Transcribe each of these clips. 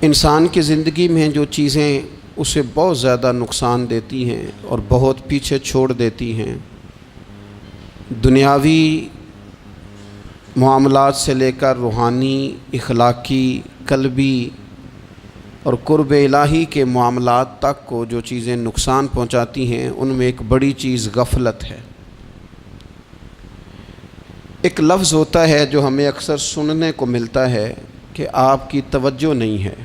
انسان کی زندگی میں جو چیزیں اسے بہت زیادہ نقصان دیتی ہیں اور بہت پیچھے چھوڑ دیتی ہیں، دنیاوی معاملات سے لے کر روحانی، اخلاقی، قلبی اور قرب الہی کے معاملات تک کو جو چیزیں نقصان پہنچاتی ہیں، ان میں ایک بڑی چیز غفلت ہے۔ ایک لفظ ہوتا ہے جو ہمیں اکثر سننے کو ملتا ہے کہ آپ کی توجہ نہیں ہے۔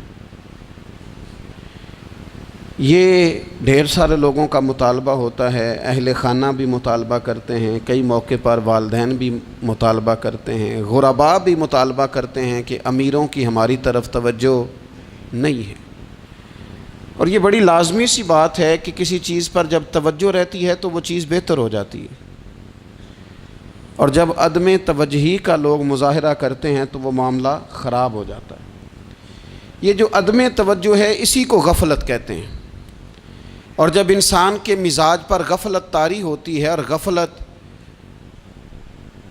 یہ ڈھیر سارے لوگوں کا مطالبہ ہوتا ہے، اہل خانہ بھی مطالبہ کرتے ہیں، کئی موقع پر والدین بھی مطالبہ کرتے ہیں، غرباء بھی مطالبہ کرتے ہیں کہ امیروں کی ہماری طرف توجہ نہیں ہے۔ اور یہ بڑی لازمی سی بات ہے کہ کسی چیز پر جب توجہ رہتی ہے تو وہ چیز بہتر ہو جاتی ہے، اور جب عدم توجہی کا لوگ مظاہرہ کرتے ہیں تو وہ معاملہ خراب ہو جاتا ہے۔ یہ جو عدم توجہ ہے اسی کو غفلت کہتے ہیں، اور جب انسان کے مزاج پر غفلت طاری ہوتی ہے اور غفلت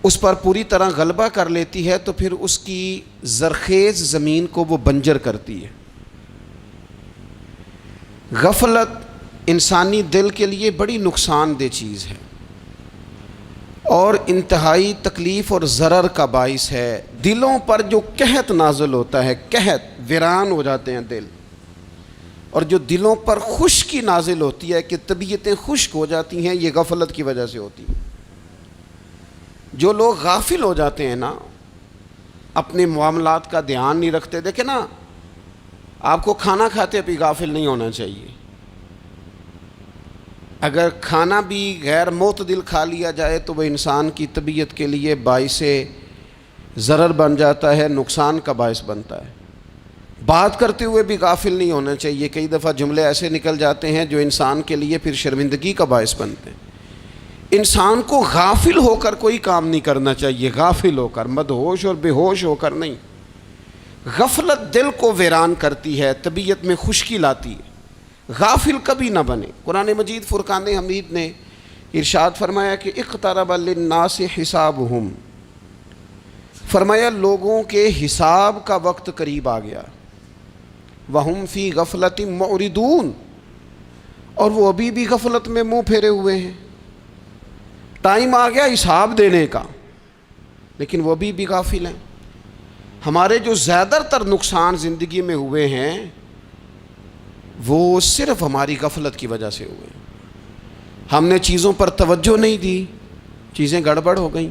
اس پر پوری طرح غلبہ کر لیتی ہے تو پھر اس کی زرخیز زمین کو وہ بنجر کرتی ہے۔ غفلت انسانی دل کے لیے بڑی نقصان دہ چیز ہے اور انتہائی تکلیف اور ضرر کا باعث ہے۔ دلوں پر جو قحط نازل ہوتا ہے، قحط، ویران ہو جاتے ہیں دل، اور جو دلوں پر خشکی نازل ہوتی ہے کہ طبیعتیں خشک ہو جاتی ہیں، یہ غفلت کی وجہ سے ہوتی ہے۔ جو لوگ غافل ہو جاتے ہیں نا، اپنے معاملات کا دھیان نہیں رکھتے، دیکھیں نا، آپ کو کھانا کھاتے بھی غافل نہیں ہونا چاہیے۔ اگر کھانا بھی غیر معتدل کھا لیا جائے تو وہ انسان کی طبیعت کے لیے باعث ضرر بن جاتا ہے، نقصان کا باعث بنتا ہے۔ بات کرتے ہوئے بھی غافل نہیں ہونا چاہیے، کئی دفعہ جملے ایسے نکل جاتے ہیں جو انسان کے لیے پھر شرمندگی کا باعث بنتے ہیں۔ انسان کو غافل ہو کر کوئی کام نہیں کرنا چاہیے، غافل ہو کر، مدہوش اور بے ہوش ہو کر نہیں۔ غفلت دل کو ویران کرتی ہے، طبیعت میں خشکی لاتی ہے۔ غافل کبھی نہ بنے۔ قرآن مجید فرقان حمید نے ارشاد فرمایا کہ اقترب للناس حسابہم، فرمایا لوگوں کے حساب کا وقت قریب آ گیا، وہم فی غفلۃ معرضون، اور وہ ابھی بھی غفلت میں منہ پھیرے ہوئے ہیں۔ ٹائم آ گیا حساب دینے کا، لیکن وہ ابھی بھی غافل ہیں۔ ہمارے جو زیادہ تر نقصان زندگی میں ہوئے ہیں وہ صرف ہماری غفلت کی وجہ سے ہوئے ہیں۔ ہم نے چیزوں پر توجہ نہیں دی، چیزیں گڑبڑ ہو گئیں۔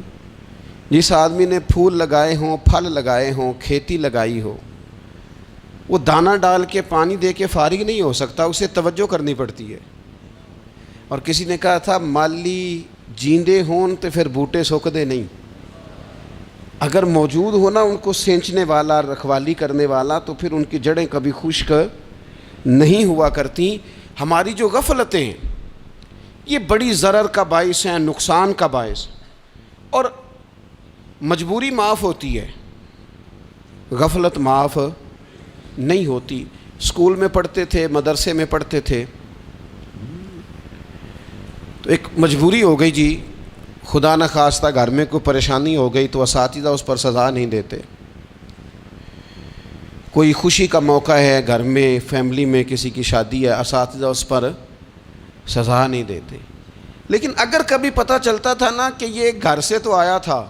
جس آدمی نے پھول لگائے ہوں، پھل لگائے ہوں، کھیتی لگائی ہو، وہ دانہ ڈال کے پانی دے کے فارغ نہیں ہو سکتا، اسے توجہ کرنی پڑتی ہے۔ اور کسی نے کہا تھا مالی جیندے ہون تو پھر بوٹے سکدے نہیں، اگر موجود ہونا ان کو سینچنے والا، رکھوالی کرنے والا، تو پھر ان کی جڑیں کبھی خشک نہیں ہوا کرتی۔ ہماری جو غفلتیں ہیں یہ بڑی ضرر کا باعث ہیں، نقصان کا باعث، اور مجبوری معاف ہوتی ہے، غفلت معاف نہیں ہوتی۔ اسکول میں پڑھتے تھے، مدرسے میں پڑھتے تھے، تو ایک مجبوری ہو گئی جی، خدا نخواستہ گھر میں کوئی پریشانی ہو گئی تو اساتذہ اس پر سزا نہیں دیتے۔ کوئی خوشی کا موقع ہے گھر میں، فیملی میں کسی کی شادی ہے، اساتذہ اس پر سزا نہیں دیتے۔ لیکن اگر کبھی پتہ چلتا تھا نا کہ یہ گھر سے تو آیا تھا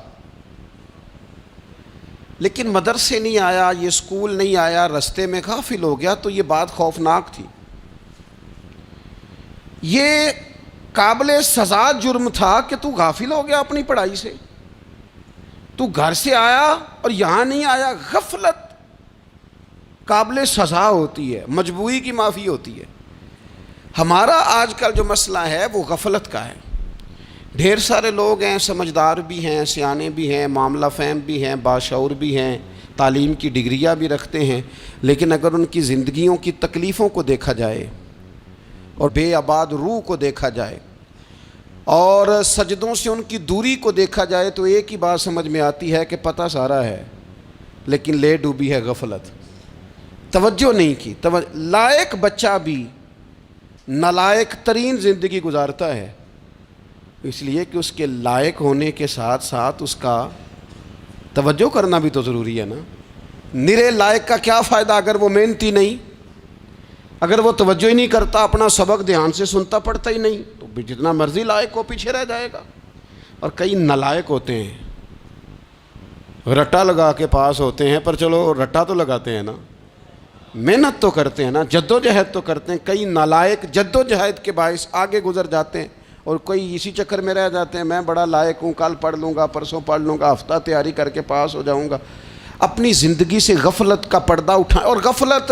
لیکن مدرسے نہیں آیا، یہ اسکول نہیں آیا، رستے میں غافل ہو گیا، تو یہ بات خوفناک تھی۔ یہ قابل سزا جرم تھا کہ تو غافل ہو گیا اپنی پڑھائی سے، تو گھر سے آیا اور یہاں نہیں آیا۔ غفلت قابل سزا ہوتی ہے، مجبوری کی معافی ہوتی ہے۔ ہمارا آج کل جو مسئلہ ہے وہ غفلت کا ہے۔ ڈھیر سارے لوگ ہیں، سمجھدار بھی ہیں، سیانے بھی ہیں، معاملہ فہم بھی ہیں، باشعور بھی ہیں، تعلیم کی ڈگریاں بھی رکھتے ہیں، لیکن اگر ان کی زندگیوں کی تکلیفوں کو دیکھا جائے اور بے آباد روح کو دیکھا جائے اور سجدوں سے ان کی دوری کو دیکھا جائے تو ایک ہی بات سمجھ میں آتی ہے کہ پتہ سارا ہے لیکن لے ڈوبی ہے غفلت، توجہ نہیں کی۔ لائق بچہ بھی نالائق ترین زندگی گزارتا ہے، اس لیے کہ اس کے لائق ہونے کے ساتھ ساتھ اس کا توجہ کرنا بھی تو ضروری ہے نا۔ نرے لائق کا کیا فائدہ اگر وہ محنتی نہیں، اگر وہ توجہ ہی نہیں کرتا، اپنا سبق دھیان سے سنتا پڑھتا ہی نہیں، تو بھی جتنا مرضی لائق ہو پیچھے رہ جائے گا۔ اور کئی نالائق ہوتے ہیں، رٹا لگا کے پاس ہوتے ہیں، پر چلو رٹا تو لگاتے ہیں نا، محنت تو کرتے ہیں نا، جد و جہد تو کرتے ہیں۔ کئی نالائق جد و جہد کے باعث آگے گزر جاتے ہیں، اور کوئی اسی چکر میں رہ جاتے ہیں، میں بڑا لائق ہوں، کل پڑھ لوں گا، پرسوں پڑھ لوں گا، ہفتہ تیاری کر کے پاس ہو جاؤں گا۔ اپنی زندگی سے غفلت کا پردہ اٹھائیں، اور غفلت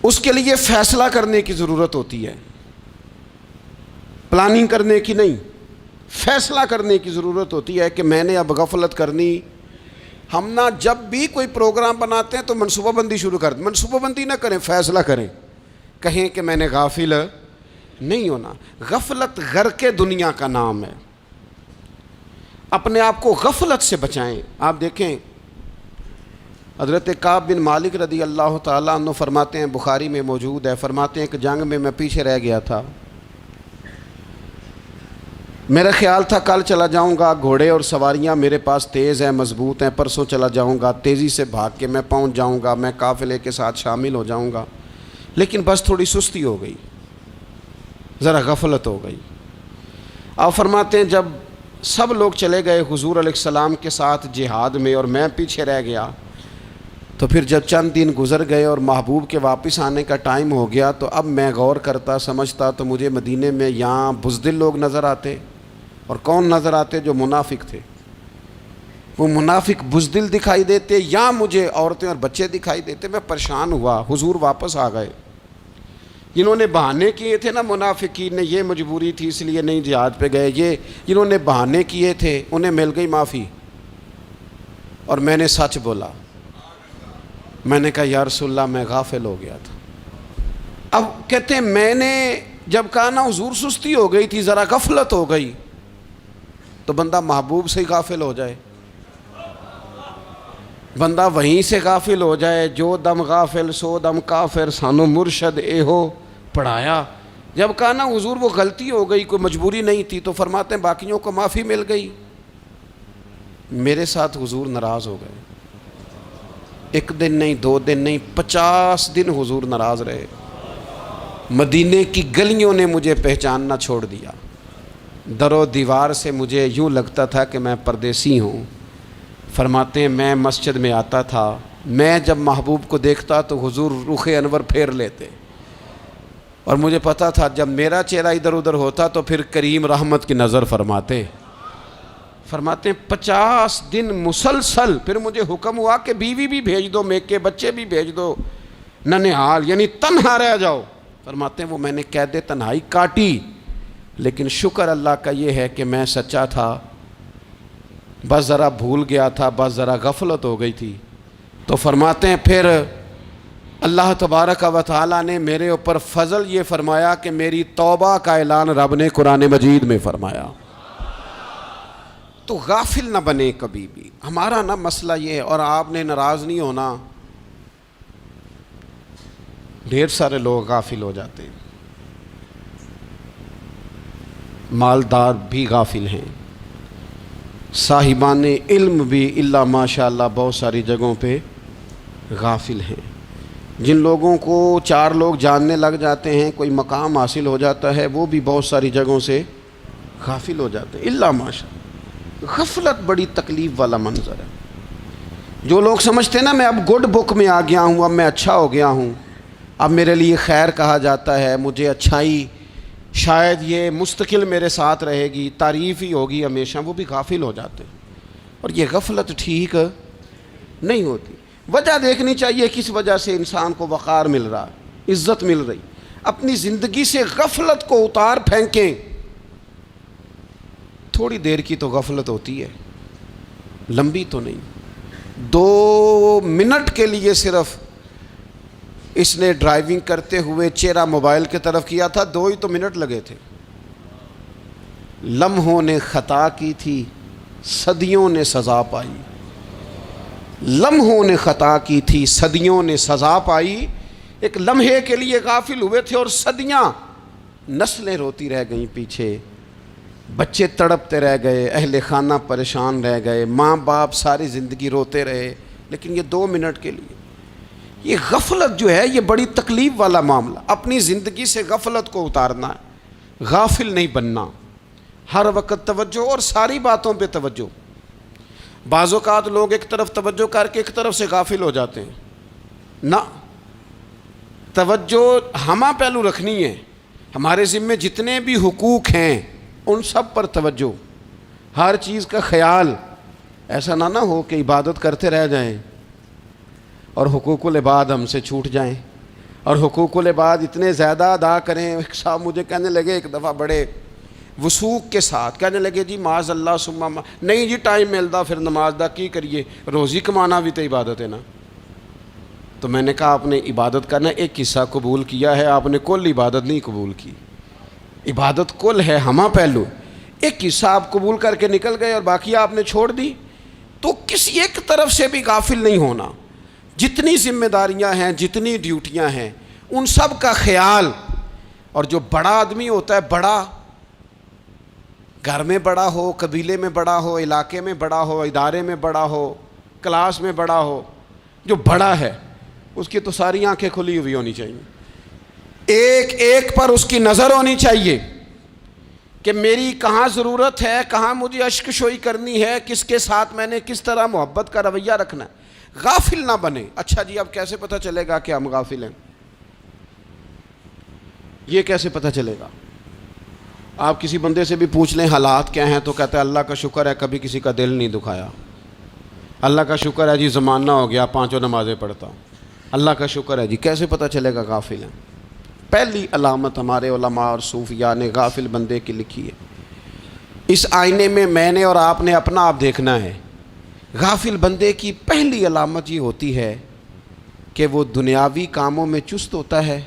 اس کے لیے فیصلہ کرنے کی ضرورت ہوتی ہے، پلاننگ کرنے کی نہیں، فیصلہ کرنے کی ضرورت ہوتی ہے کہ میں نے اب غفلت کرنی۔ ہم نہ جب بھی کوئی پروگرام بناتے ہیں تو منصوبہ بندی شروع کر دیں، منصوبہ بندی نہ کریں، فیصلہ کریں، کہیں کہ میں نے غافل نہیں ہونا۔ غفلت غرق دنیا کا نام ہے، اپنے آپ کو غفلت سے بچائیں۔ آپ دیکھیں حضرت کعب بن مالک رضی اللہ تعالیٰ عنہ فرماتے ہیں، بخاری میں موجود ہے، فرماتے ہیں کہ جنگ میں پیچھے رہ گیا تھا، میرا خیال تھا کل چلا جاؤں گا، گھوڑے اور سواریاں میرے پاس تیز ہیں، مضبوط ہیں، پرسوں چلا جاؤں گا، تیزی سے بھاگ کے میں پہنچ جاؤں گا، میں قافلے کے ساتھ شامل ہو جاؤں گا، لیکن بس تھوڑی سستی ہو گئی، ذرا غفلت ہو گئی۔ آپ فرماتے ہیں جب سب لوگ چلے گئے حضور علیہ السلام کے ساتھ جہاد میں اور میں پیچھے رہ گیا، تو پھر جب چند دن گزر گئے اور محبوب کے واپس آنے کا ٹائم ہو گیا، تو اب میں غور کرتا سمجھتا تو مجھے مدینے میں یہاں بزدل لوگ نظر آتے، اور کون نظر آتے؟ جو منافق تھے، وہ منافق بزدل دکھائی دیتے، یا مجھے عورتیں اور بچے دکھائی دیتے۔ میں پریشان ہوا، حضور واپس آ گئے۔ جنہوں نے بہانے کیے تھے نا منافقین نے، یہ مجبوری تھی اس لیے نہیں جہاد پہ گئے، یہ جنہوں نے بہانے کیے تھے انہیں مل گئی معافی، اور میں نے سچ بولا، میں نے کہا یا رسول اللہ میں غافل ہو گیا تھا۔ اب کہتے ہیں میں نے جب کہا نا حضور سستی ہو گئی تھی، ذرا غفلت ہو گئی، تو بندہ محبوب سے ہی غافل ہو جائے، بندہ وہیں سے غافل ہو جائے۔ جو دم غافل سو دم کافر، سانو مرشد اے ہو پڑھایا۔ جب کہا نا حضور وہ غلطی ہو گئی، کوئی مجبوری نہیں تھی، تو فرماتے ہیں باقیوں کو معافی مل گئی، میرے ساتھ حضور ناراض ہو گئے۔ ایک دن نہیں، 2 دن نہیں، 50 دن حضور ناراض رہے۔ مدینے کی گلیوں نے مجھے پہچاننا چھوڑ دیا، در و دیوار سے مجھے یوں لگتا تھا کہ میں پردیسی ہوں۔ فرماتے ہیں میں مسجد میں آتا تھا، میں جب محبوب کو دیکھتا تو حضور رخ انور پھیر لیتے، اور مجھے پتا تھا جب میرا چہرہ ادھر ادھر ہوتا تو پھر کریم رحمت کی نظر فرماتے۔ فرماتے ہیں 50 دن مسلسل، پھر مجھے حکم ہوا کہ بیوی بھی بھیج دو، میکے بچے بھی بھیج دو، ننھال یعنی تنہا رہ جاؤ۔ فرماتے ہیں وہ میں نے قید تنہائی کاٹی، لیکن شکر اللہ کا یہ ہے کہ میں سچا تھا، بس ذرا بھول گیا تھا، بس ذرا غفلت ہو گئی تھی۔ تو فرماتے ہیں پھر اللہ تبارک و تعالیٰ نے میرے اوپر فضل یہ فرمایا کہ میری توبہ کا اعلان رب نے قرآن مجید میں فرمایا۔ تو غافل نہ بنے کبھی بھی۔ ہمارا نا مسئلہ یہ ہے، اور آپ نے ناراض نہیں ہونا، ڈھیر سارے لوگ غافل ہو جاتے ہیں، مالدار بھی غافل ہیں، صاحبان علم بھی الا ماشاء اللہ بہت ساری جگہوں پہ غافل ہیں۔ جن لوگوں کو 4 لوگ جاننے لگ جاتے ہیں، کوئی مقام حاصل ہو جاتا ہے، وہ بھی بہت ساری جگہوں سے غافل ہو جاتے ہیں الا ماشاء اللہ۔ غفلت بڑی تکلیف والا منظر ہے۔ جو لوگ سمجھتے ہیں نا میں اب گڈ بک میں آ گیا ہوں، اب میں اچھا ہو گیا ہوں، اب میرے لیے خیر کہا جاتا ہے، مجھے اچھائی شاید یہ مستقل میرے ساتھ رہے گی، تعریف ہی ہوگی ہمیشہ، وہ بھی غافل ہو جاتے ہیں۔ اور یہ غفلت ٹھیک نہیں ہوتی۔ وجہ دیکھنی چاہیے کس وجہ سے انسان کو وقار مل رہا، عزت مل رہی۔ اپنی زندگی سے غفلت کو اتار پھینکیں۔ تھوڑی دیر کی تو غفلت ہوتی ہے، لمبی تو نہیں۔ 2 منٹ کے لیے صرف اس نے ڈرائیونگ کرتے ہوئے چہرہ موبائل کی طرف کیا تھا، 2 ہی تو منٹ لگے تھے۔ لمحوں نے خطا کی تھی، صدیوں نے سزا پائی۔ لمحوں نے خطا کی تھی، صدیوں نے سزا پائی۔ ایک لمحے کے لیے غافل ہوئے تھے اور صدیاں، نسلیں روتی رہ گئیں پیچھے۔ بچے تڑپتے رہ گئے، اہل خانہ پریشان رہ گئے، ماں باپ ساری زندگی روتے رہے، لیکن یہ 2 منٹ کے لیے یہ غفلت جو ہے یہ بڑی تکلیف والا معاملہ. اپنی زندگی سے غفلت کو اتارنا ہے، غافل نہیں بننا، ہر وقت توجہ اور ساری باتوں پہ توجہ. بعض اوقات لوگ ایک طرف توجہ کر کے ایک طرف سے غافل ہو جاتے ہیں. نہ، توجہ ہمہ پہلو رکھنی ہے. ہمارے ذمے جتنے بھی حقوق ہیں ان سب پر توجہ، ہر چیز کا خیال. ایسا نہ ہو کہ عبادت کرتے رہ جائیں اور حقوق العباد ہم سے چھوٹ جائیں، اور حقوق العباد اتنے زیادہ ادا کریں. ایک صاحب مجھے کہنے لگے ایک دفعہ بڑے وثوق کے ساتھ، کہنے لگے جی معاذ اللہ ثم نہیں جی ٹائم ملتا پھر نماز دا کی کریے، روزی کمانا بھی تو عبادت ہے نا. تو میں نے کہا آپ نے عبادت کرنا ایک حصہ قبول کیا ہے، آپ نے کل عبادت نہیں قبول کی. عبادت کل ہے، ہمہ پہلو. ایک حصہ آپ قبول کر کے نکل گئے اور باقی آپ نے چھوڑ دی. تو کسی ایک طرف سے بھی غافل نہیں ہونا. جتنی ذمہ داریاں ہیں، جتنی ڈیوٹیاں ہیں، ان سب کا خیال. اور جو بڑا آدمی ہوتا ہے، بڑا گھر میں بڑا ہو، قبیلے میں بڑا ہو، علاقے میں بڑا ہو، ادارے میں بڑا ہو، کلاس میں بڑا ہو، جو بڑا ہے اس کی تو ساری آنکھیں کھلی ہوئی ہونی چاہیے. ایک ایک پر اس کی نظر ہونی چاہیے کہ میری کہاں ضرورت ہے، کہاں مجھے اشک شوئی کرنی ہے، کس کے ساتھ میں نے کس طرح محبت کا رویہ رکھنا ہے. غافل نہ بنے. اچھا جی اب کیسے پتہ چلے گا کہ ہم غافل ہیں؟ یہ کیسے پتہ چلے گا؟ آپ کسی بندے سے بھی پوچھ لیں حالات کیا ہیں تو کہتا ہے اللہ کا شکر ہے کبھی کسی کا دل نہیں دکھایا، اللہ کا شکر ہے جی زمانہ ہو گیا 5 نمازیں پڑھتا ہوں، اللہ کا شکر ہے جی. کیسے پتہ چلے گا غافل ہیں؟ پہلی علامت ہمارے علماء اور صوفیاء نے غافل بندے کی لکھی ہے. اس آئینے میں نے اور آپ نے اپنا آپ دیکھنا ہے. غافل بندے کی پہلی علامت یہ ہوتی ہے کہ وہ دنیاوی کاموں میں چست ہوتا ہے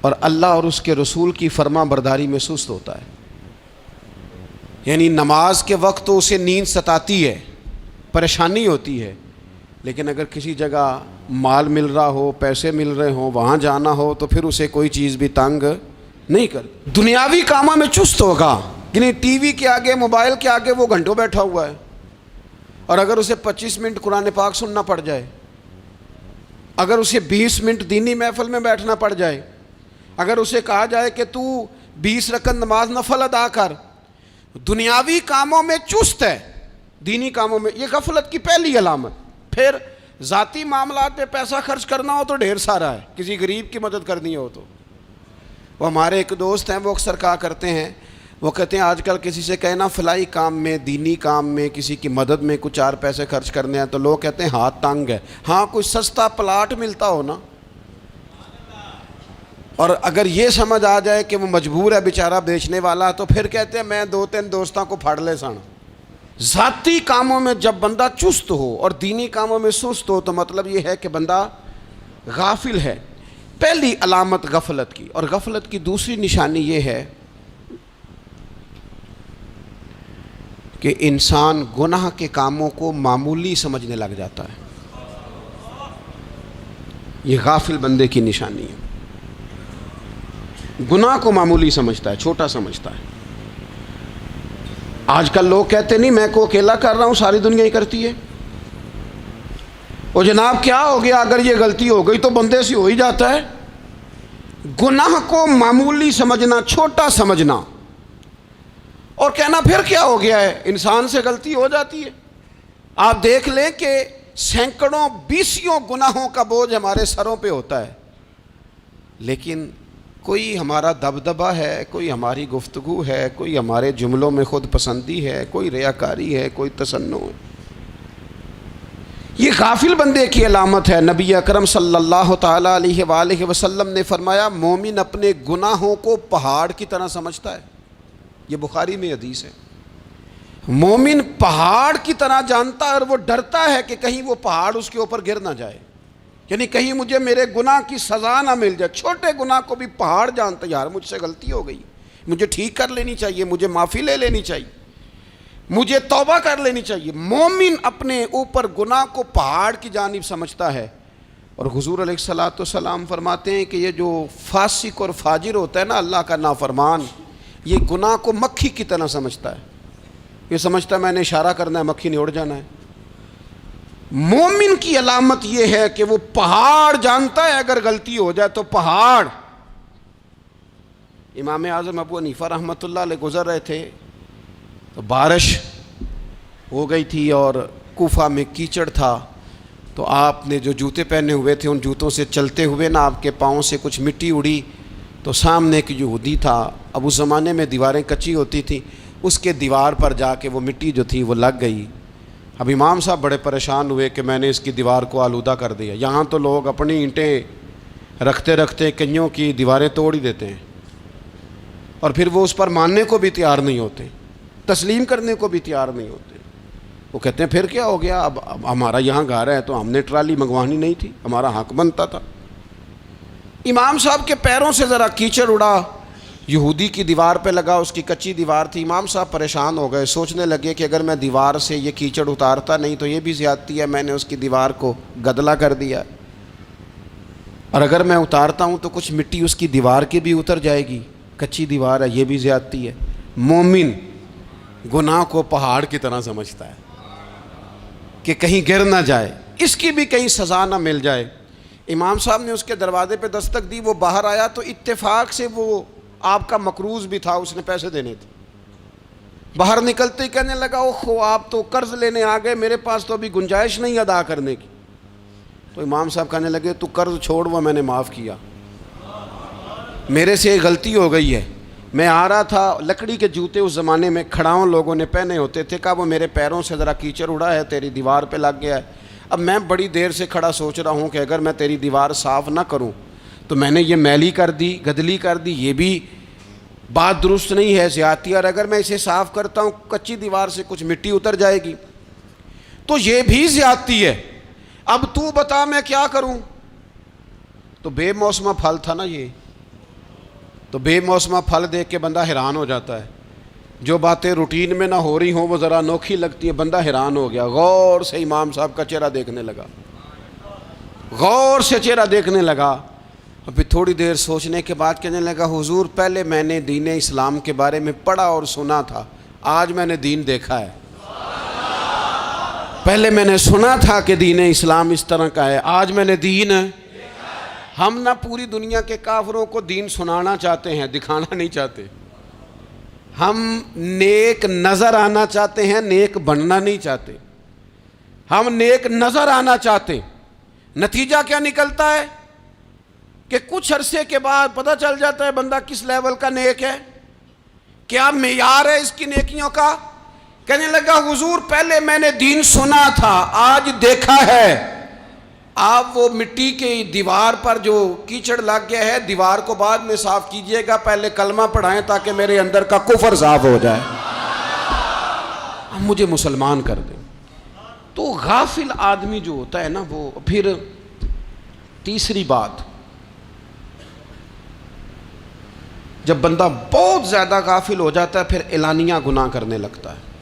اور اللہ اور اس کے رسول کی فرما برداری میں سست ہوتا ہے. یعنی نماز کے وقت تو اسے نیند ستاتی ہے، پریشانی ہوتی ہے، لیکن اگر کسی جگہ مال مل رہا ہو، پیسے مل رہے ہوں، وہاں جانا ہو تو پھر اسے کوئی چیز بھی تنگ نہیں کر. دنیاوی کاموں میں چست ہوگا، یعنی ٹی وی کے آگے، موبائل کے آگے وہ گھنٹوں بیٹھا ہوا ہے. اور اگر اسے 25 منٹ قرآن پاک سننا پڑ جائے، اگر اسے 20 منٹ دینی محفل میں بیٹھنا پڑ جائے، اگر اسے کہا جائے کہ تو 20 رکعت نماز نفل ادا کر، دنیاوی کاموں میں چست ہے، دینی کاموں میں، یہ غفلت کی پہلی علامت. پھر ذاتی معاملات پہ پیسہ خرچ کرنا ہو تو ڈھیر سارا ہے، کسی غریب کی مدد کرنی ہو تو. وہ ہمارے ایک دوست ہیں، وہ اکثر کہا کرتے ہیں، وہ کہتے ہیں آج کل کسی سے کہنا فلائی کام میں، دینی کام میں، کسی کی مدد میں کچھ 4 پیسے خرچ کرنے ہیں تو لوگ کہتے ہیں ہاتھ تنگ ہے. ہاں کوئی سستا پلاٹ ملتا ہو نا، اور اگر یہ سمجھ آ جائے کہ وہ مجبور ہے بیچارہ بیچنے والا، تو پھر کہتے ہیں میں 2-3 دوستوں کو پھاڑ لے سن. ذاتی کاموں میں جب بندہ چست ہو اور دینی کاموں میں سست ہو تو مطلب یہ ہے کہ بندہ غافل ہے. پہلی علامت غفلت کی. اور غفلت کی دوسری نشانی یہ ہے کہ انسان گناہ کے کاموں کو معمولی سمجھنے لگ جاتا ہے. یہ غافل بندے کی نشانی ہے. گناہ کو معمولی سمجھتا ہے، چھوٹا سمجھتا ہے. آج کل لوگ کہتے نہیں میں کو اکیلا کر رہا ہوں، ساری دنیا ہی کرتی ہے. اور جناب کیا ہو گیا اگر یہ غلطی ہو گئی تو بندے سے ہو ہی جاتا ہے. گناہ کو معمولی سمجھنا، چھوٹا سمجھنا اور کہنا پھر کیا ہو گیا ہے، انسان سے غلطی ہو جاتی ہے. آپ دیکھ لیں کہ سینکڑوں بیسیوں گناہوں کا بوجھ ہمارے سروں پہ ہوتا ہے، لیکن کوئی ہمارا دبدبہ ہے، کوئی ہماری گفتگو ہے، کوئی ہمارے جملوں میں خود پسندی ہے، کوئی ریاکاری ہے، کوئی تصنع ہے. یہ غافل بندے کی علامت ہے. نبی اکرم صلی اللہ تعالیٰ علیہ وآلہ وسلم نے فرمایا مومن اپنے گناہوں کو پہاڑ کی طرح سمجھتا ہے. یہ بخاری میں حدیث ہے. مومن پہاڑ کی طرح جانتا ہے اور وہ ڈرتا ہے کہ کہیں وہ پہاڑ اس کے اوپر گر نہ جائے، یعنی کہیں مجھے میرے گناہ کی سزا نہ مل جائے. چھوٹے گناہ کو بھی پہاڑ جانتا ہے، یار مجھ سے غلطی ہو گئی، مجھے ٹھیک کر لینی چاہیے، مجھے معافی لے لینی چاہیے، مجھے توبہ کر لینی چاہیے. مومن اپنے اوپر گناہ کو پہاڑ کی جانب سمجھتا ہے. اور حضور علیہ الصلوۃ والسلام فرماتے ہیں کہ یہ جو فاسق اور فاجر ہوتا ہے نا، اللہ کا نافرمان، یہ گناہ کو مکھی کی طرح سمجھتا ہے، یہ سمجھتا ہے میں نے اشارہ کرنا ہے مکھی نے اڑ جانا ہے۔ مومن کی علامت یہ ہے کہ وہ پہاڑ جانتا ہے اگر غلطی ہو جائے تو پہاڑ۔ امام اعظم ابو حنیفہ رحمۃ اللہ علیہ گزر رہے تھے تو بارش ہو گئی تھی اور کوفہ میں کیچڑ تھا، تو آپ نے جو جوتے پہنے ہوئے تھے ان جوتوں سے چلتے ہوئے نا آپ کے پاؤں سے کچھ مٹی اڑی، تو سامنے ایک یہودی تھا، اب اس زمانے میں دیواریں کچی ہوتی تھیں، اس کے دیوار پر جا کے وہ مٹی جو تھی وہ لگ گئی۔ اب امام صاحب بڑے پریشان ہوئے کہ میں نے اس کی دیوار کو آلودہ کر دیا۔ یہاں تو لوگ اپنی اینٹیں رکھتے رکھتے کئیوں کی دیواریں توڑ ہی دیتے ہیں، اور پھر وہ اس پر ماننے کو بھی تیار نہیں ہوتے، تسلیم کرنے کو بھی تیار نہیں ہوتے۔ وہ کہتے ہیں پھر کیا ہو گیا، اب ہمارا یہاں گھر ہے تو ہم نے ٹرالی منگوانی نہیں تھی، ہمارا حق بنتا تھا۔ امام صاحب کے پیروں سے ذرا کیچڑ اڑا، یہودی کی دیوار پہ لگا، اس کی کچی دیوار تھی۔ امام صاحب پریشان ہو گئے، سوچنے لگے کہ اگر میں دیوار سے یہ کیچڑ اتارتا نہیں تو یہ بھی زیادتی ہے، میں نے اس کی دیوار کو گدلا کر دیا، اور اگر میں اتارتا ہوں تو کچھ مٹی اس کی دیوار کی بھی اتر جائے گی، کچی دیوار ہے، یہ بھی زیادتی ہے۔ مومن گناہ کو پہاڑ کی طرح سمجھتا ہے کہ کہیں گر نہ جائے، اس کی بھی کہیں سزا نہ مل جائے۔ امام صاحب نے اس کے دروازے پہ دستک دی، وہ باہر آیا تو اتفاق سے وہ آپ کا مقروض بھی تھا، اس نے پیسے دینے تھے۔ باہر نکلتے ہی کہنے لگا اوہ آپ تو قرض لینے آ گئے، میرے پاس تو ابھی گنجائش نہیں ادا کرنے کی۔ تو امام صاحب کہنے لگے تو قرض چھوڑ، وہ میں نے معاف کیا، میرے سے غلطی ہو گئی ہے، میں آ رہا تھا، لکڑی کے جوتے اس زمانے میں کھڑاؤں لوگوں نے پہنے ہوتے تھے، کہا وہ میرے پیروں سے ذرا کیچڑ اڑا ہے، تیری دیوار پہ لگ گیا ہے۔ اب میں بڑی دیر سے کھڑا سوچ رہا ہوں کہ اگر میں تیری دیوار صاف نہ کروں تو میں نے یہ میلی کر دی، گدلی کر دی، یہ بھی بات درست نہیں ہے، زیادتی، اور اگر میں اسے صاف کرتا ہوں کچی دیوار سے کچھ مٹی اتر جائے گی تو یہ بھی زیادتی ہے، اب تو بتا میں کیا کروں۔ تو بے موسمہ پھل تھا نا یہ، تو بے موسمہ پھل دیکھ کے بندہ حیران ہو جاتا ہے، جو باتیں روٹین میں نہ ہو رہی ہوں وہ ذرا انوکھی لگتی ہے، بندہ حیران ہو گیا، غور سے امام صاحب کا چہرہ دیکھنے لگا، غور سے چہرہ دیکھنے لگا، اور پھر تھوڑی دیر سوچنے کے بعد کہنے لگا حضور پہلے میں نے دین اسلام کے بارے میں پڑھا اور سنا تھا، آج میں نے دین دیکھا ہے۔ پہلے میں نے سنا تھا کہ دین اسلام اس طرح کا ہے، آج میں نے دین ہم نہ پوری دنیا کے کافروں کو دین سنانا چاہتے ہیں، دکھانا نہیں چاہتے، ہم نیک نظر آنا چاہتے ہیں، نیک بننا نہیں چاہتے، ہم نیک نظر آنا چاہتے۔ نتیجہ کیا نکلتا ہے کہ کچھ عرصے کے بعد پتہ چل جاتا ہے بندہ کس لیول کا نیک ہے، کیا معیار ہے اس کی نیکیوں کا۔ کہنے لگا حضور پہلے میں نے دین سنا تھا، آج دیکھا ہے۔ آپ وہ مٹی کی دیوار پر جو کیچڑ لگ گیا ہے، دیوار کو بعد میں صاف کیجئے گا، پہلے کلمہ پڑھائیں تاکہ میرے اندر کا کفر صاف ہو جائے، مجھے مسلمان کر دیں۔ تو غافل آدمی جو ہوتا ہے نا، وہ پھر تیسری بات، جب بندہ بہت زیادہ غافل ہو جاتا ہے پھر اعلانیہ گناہ کرنے لگتا ہے۔